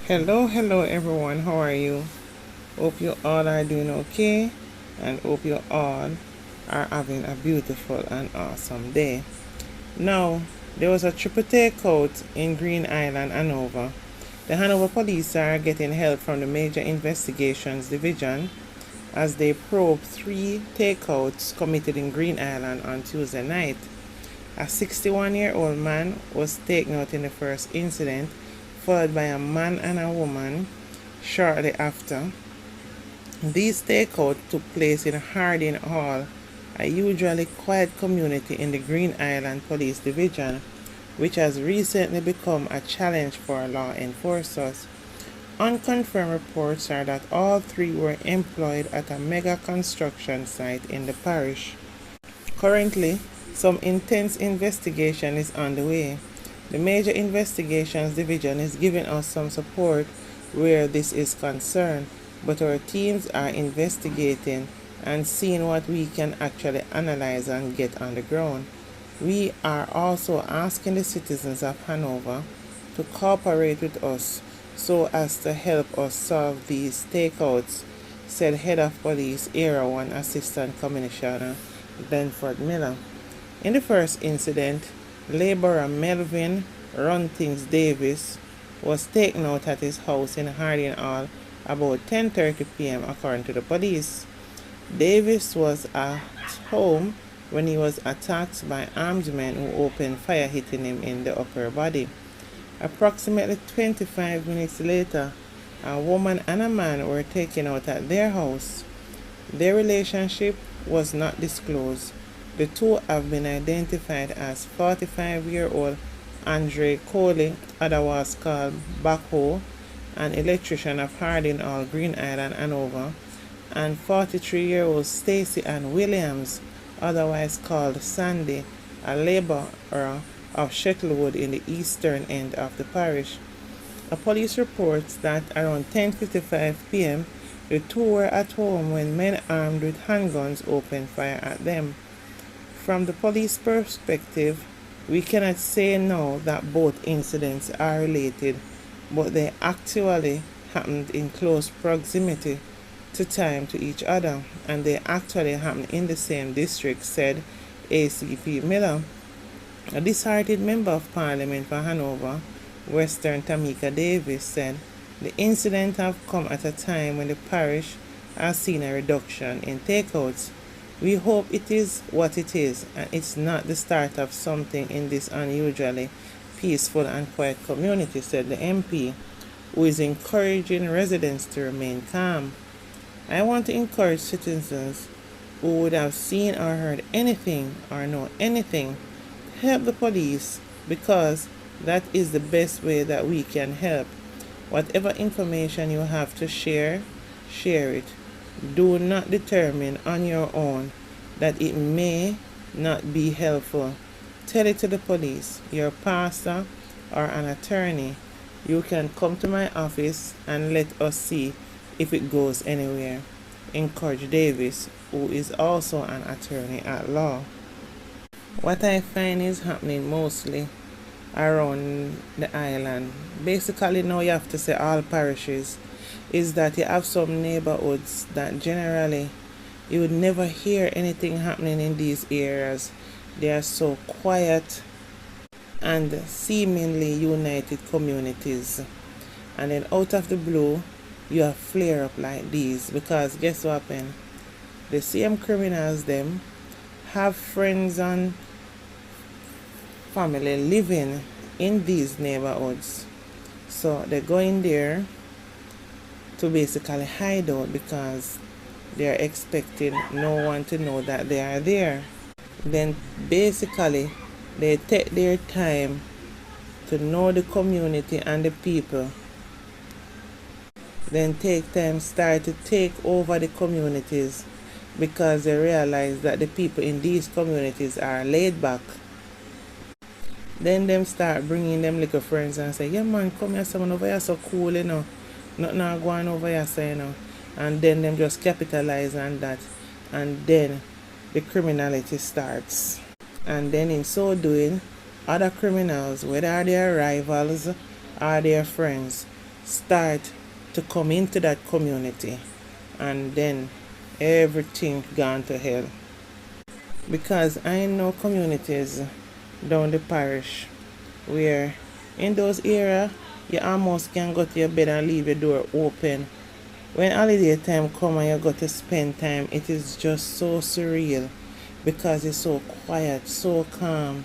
Hello everyone, how are you? Hope you all are doing okay and hope you all are having a beautiful and awesome day. Now, there was a triple takeout in Green Island, Hanover. The Hanover police are getting help from the Major Investigations Division as they probe 3 takeouts committed in Green Island on Tuesday night. A 61-year-old man was taken out in the first incident, followed by a man and a woman shortly after. These takeouts took place in Harding Hall, a usually quiet community in the Green Island Police Division, which has recently become a challenge for law enforcers. Unconfirmed reports are that all 3 were employed at a mega construction site in the parish. Currently, some intense investigation is underway. The Major Investigations Division is giving us some support where this is concerned, but our teams are investigating and seeing what we can actually analyze and get on the ground. We are also asking the citizens of Hanover to cooperate with us so as to help us solve these takeouts, said Head of Police Area 1 Assistant Commissioner Benford Miller. In the first incident, laborer Melvin Thingz Davis was taken out at his house in Harding Hall about 10:30 p.m. according to the police. Davis was at home when he was attacked by armed men who opened fire, hitting him in the upper body. Approximately 25 minutes later, a woman and a man were taken out at their house. Their relationship was not disclosed. The 2 have been identified as 45-year-old Andre Coley, otherwise called Backhoe, an electrician of Harding Hall, Green Island, Hanover, and 43-year-old Stacy Ann Williams, otherwise called Sandy, a laborer of Shettlewood in the eastern end of the parish. A police reports that around 10:55 p.m., the 2 were at home when men armed with handguns opened fire at them. From the police perspective, we cannot say now that both incidents are related, but they actually happened in close proximity to time to each other, and they actually happened in the same district, said ACP Miller. A disheartened member of Parliament for Hanover, Western Tamika Davis, said the incident have come at a time when the parish has seen a reduction in takeouts. We hope it is what it is, and it's not the start of something in this unusually peaceful and quiet community, said the MP, who is encouraging residents to remain calm. I want to encourage citizens who would have seen or heard anything or know anything to help the police, because that is the best way that we can help. Whatever information you have to share, share it. Do not determine on your own that it may not be helpful. Tell it to the police, your pastor, or an attorney. You can come to my office and let us see if it goes anywhere. Encourage Davis, who is also an attorney at law. What I find is happening mostly around the island, basically now you have to say all parishes, is that you have some neighborhoods that generally you would never hear anything happening in these areas. They are so quiet and seemingly united communities. And then out of the blue, you have flare up like these, because guess what happened? The same criminals them have friends and family living in these neighborhoods. So they go in there to basically hide out because they are expecting no one to know that they are there. Then basically they take their time to know the community and the people. Then take time start to take over the communities because they realize that the people in these communities are laid back. Then them start bringing them little friends and say, yeah man, come here, someone over here so cool, you know. Nothing going over here, so, you know. And then them just capitalize on that. And then the criminality starts. And then in so doing, other criminals, whether they are rivals or their friends, start to come into that community, and then everything gone to hell. Because I know communities down the parish where in those areas you almost can go to your bed and leave your door open. When holiday time come and you go to spend time, it is just so surreal because it's so quiet, so calm.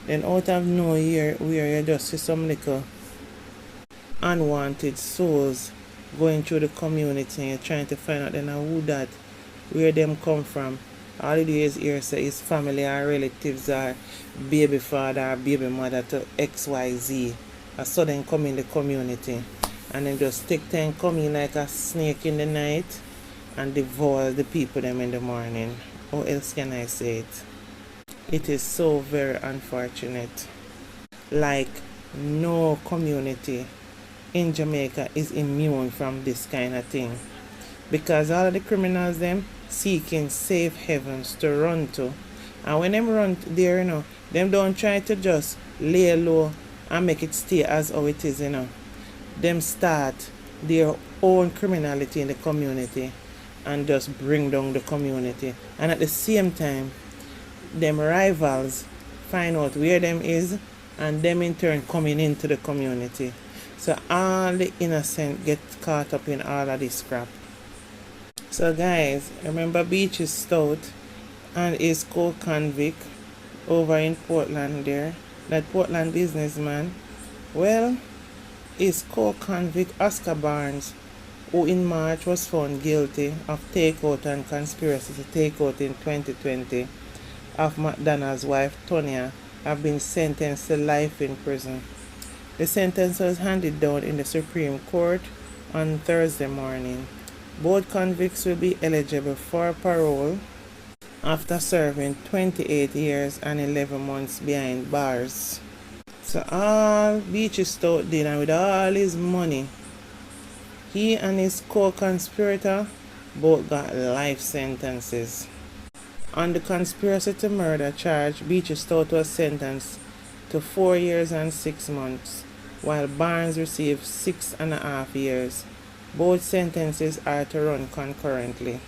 Then out of nowhere where you just see some little unwanted souls going through the community and you're trying to find out then who that, where them come from. All you do is hear say his family or relatives or baby father or baby mother to XYZ. And so then come in the community and then just take time come in like a snake in the night and devour the people them in the morning. How else can I say it? It is so very unfortunate. Like no community in Jamaica is immune from this kind of thing. Because all of the criminals them seeking safe heavens to run to. And when them run there, them don't try to just lay low and make it stay as how it is, Them start their own criminality in the community and just bring down the community. And at the same time, them rivals find out where them is and them in turn coming into the community. So all the innocent get caught up in all of this crap. So guys, remember Beachy Stout and his co-convict over in Portland there, that Portland businessman? Well, his co-convict Oscar Barnes, who in March was found guilty of takeout and conspiracy to take out in 2020 of McDonald's wife Tonya, have been sentenced to life in prison. The sentence was handed down in the Supreme Court on Thursday morning. Both convicts will be eligible for parole after serving 28 years and 11 months behind bars. So all Beachy Stout did, and with all his money, he and his co-conspirator both got life sentences. On the conspiracy to murder charge, Beachy Stout was sentenced to 4 years and 6 months, while Barnes received 6.5 years. Both sentences are to run concurrently.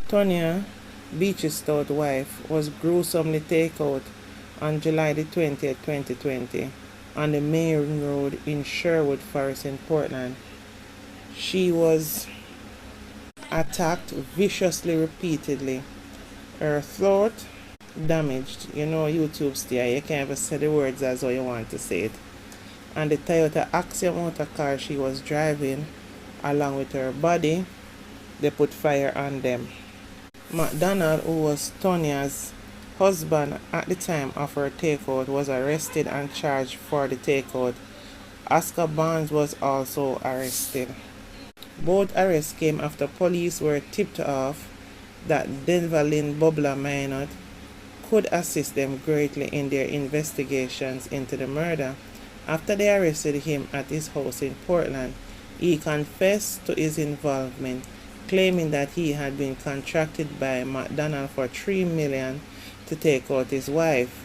Tonya, Beachy Stout's wife, was gruesomely taken out on July the 20th, 2020, on the main road in Sherwood Forest in Portland. She was attacked viciously repeatedly. Her throat damaged. YouTube steer, you can't even say the words as how you want to say it. And the Toyota Axia motor car she was driving, along with her body, they put fire on them. McDonald, who was Tonya's husband at the time of her takeout, was arrested and charged for the takeout. Oscar Barnes was also arrested. Both arrests came after police were tipped off that Denverlin Bubler Minot could assist them greatly in their investigations into the murder. After they arrested him at his house in Portland, he confessed to his involvement, claiming that he had been contracted by McDonald for $3 million to take out his wife.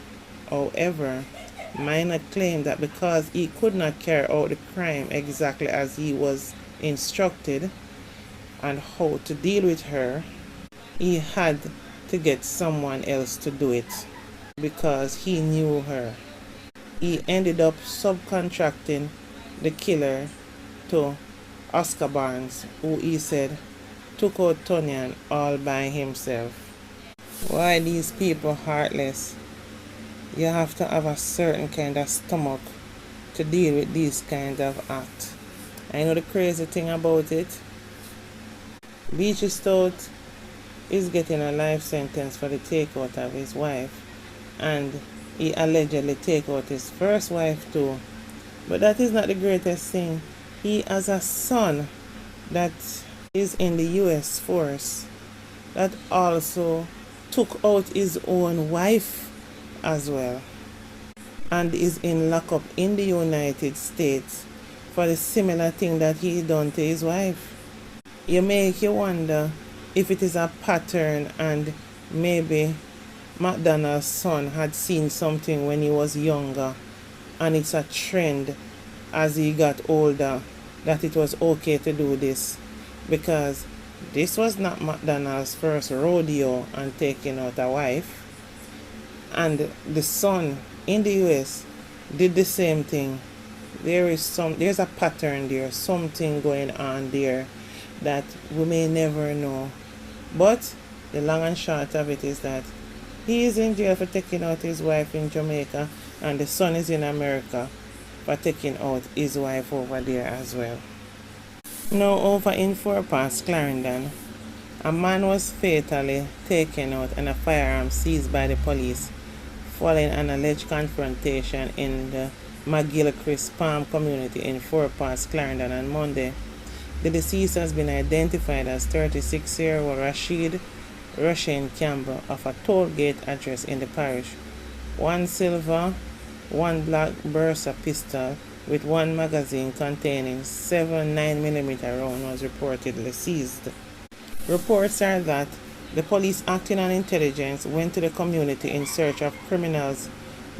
However, Minot claimed that because he could not carry out the crime exactly as he was instructed on how to deal with her, he had to get someone else to do it because he knew her. He ended up subcontracting the killer to Oscar Barnes, who he said took out Tonya all by himself. Why these people heartless? You have to have a certain kind of stomach to deal with these kind of acts. I know the crazy thing about it. Beachy Stout is getting a life sentence for the takeout of his wife, and he allegedly take out his first wife too. But that is not the greatest thing. He has a son that is in the US force that also took out his own wife as well, and is in lockup in the United States for the similar thing that he done to his wife. You make you wonder if it is a pattern, and maybe McDonald's son had seen something when he was younger, and it's a trend as he got older that it was okay to do this, because this was not McDonald's first rodeo on taking out a wife, and the son in the US did the same thing. There's a pattern there, something going on there that we may never know. But the long and short of it is that he is in jail for taking out his wife in Jamaica, and the son is in America for taking out his wife over there as well. Now over in Four Pass, Clarendon, a man was fatally taken out and a firearm seized by the police following an alleged confrontation in the McGilchrist Palm community in Four Pass, Clarendon on Monday. The deceased has been identified as 36-year-old Rashid Rushin Campbell of a tollgate address in the parish. One silver, one black Bursa pistol with one magazine containing 7 9mm rounds was reportedly seized. Reports are that the police, acting on intelligence, went to the community in search of criminals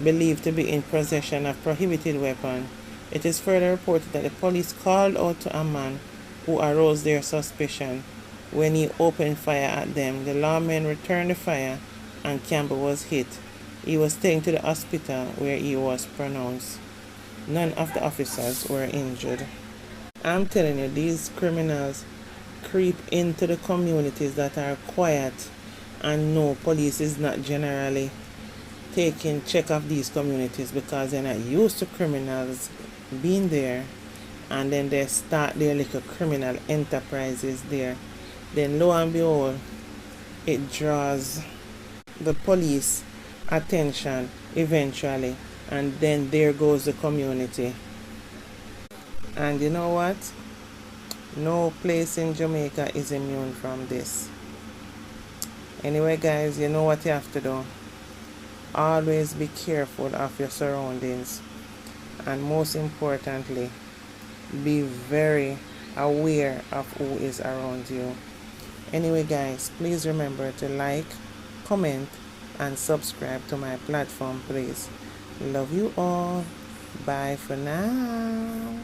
believed to be in possession of prohibited weapons. It is further reported that the police called out to a man who aroused their suspicion. When he opened fire at them, the lawmen returned the fire and Campbell was hit. He was taken to the hospital where he was pronounced. None of the officers were injured. I'm telling you, these criminals creep into the communities that are quiet, and no, police is not generally taking check of these communities because they're not used to criminals being there, and then they start their little criminal enterprises there. Then lo and behold, it draws the police attention eventually, and then there goes the community. And you know what? No place in Jamaica is immune from this. Anyway, guys, you know what you have to do. Always be careful of your surroundings, and most importantly, be very aware of who is around you. Anyway, guys, please remember to like, comment, and subscribe to my platform, please. Love you all. Bye for now.